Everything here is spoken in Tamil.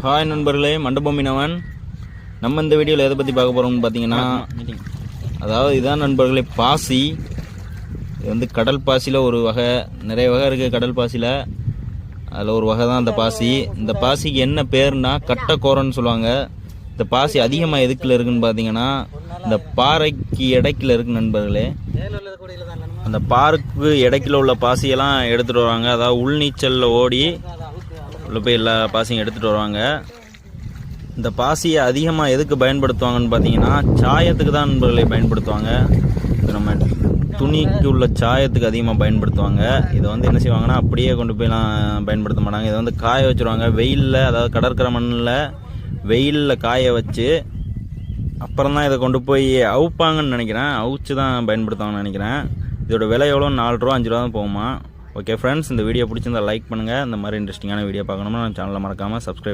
ஹாய் நண்பர்களே, மண்டபம் மீனவன். நம்ம இந்த வீடியோவில் எதை பற்றி பார்க்க போகிறோம்னு பார்த்தீங்கன்னா, அதாவது இதான் நண்பர்களே பாசி. இது வந்து கடல் பாசியில் ஒரு வகை, நிறைய வகை இருக்குது கடல் பாசியில். அதில் ஒரு வகை தான் இந்த பாசி. இந்த பாசிக்கு என்ன பேர்னா கட்டைக்கோரன்னு சொல்லுவாங்க. இந்த பாசி அதிகமாக எதுக்குள்ள இருக்குன்னு பார்த்தீங்கன்னா, இந்த பாறைக்கு இடைக்கில் இருக்கு நண்பர்களே. அந்த பாருக்கு இடைக்கில் உள்ள பாசியெல்லாம் எடுத்துகிட்டு வருவாங்க. அதாவது உள்நீச்சலில் ஓடி உள்ள போய் எல்லா பாசியும் எடுத்துகிட்டு வருவாங்க. இந்த பாசியை அதிகமாக எதுக்கு பயன்படுத்துவாங்கன்னு பார்த்தீங்கன்னா, சாயத்துக்கு தான் நண்பர்களை பயன்படுத்துவாங்க. நம்ம துணிக்கு உள்ள சாயத்துக்கு அதிகமாக பயன்படுத்துவாங்க. இதை வந்து என்ன செய்வாங்கன்னா, அப்படியே கொண்டு போய்லாம் பயன்படுத்த மாட்டாங்க. இதை வந்து காய வச்சுருவாங்க வெயிலில். அதாவது கடற்கரை மண்ணில் வெயிலில் காய வச்சு அப்புறம் தான் இதை கொண்டு போய் அவுப்பாங்கன்னு நினைக்கிறேன். அவுச்சு தான் பயன்படுத்துவாங்கன்னு நினைக்கிறேன். இதோட விலை எவ்வளோ? 4 ரூபா 5 ரூபா தான் போகுமா. ஓகே ஃப்ரெண்ட்ஸ், இந்த வீடியோ பிடிச்சிருந்தா லைக் பண்ணுங்கள். இந்த மாதிரி இன்ட்ரெஸ்டிங்கான வீடியோ பார்க்கணும்னா நம்ம சேனலை மறக்காமல் சப்ஸ்கிரைப்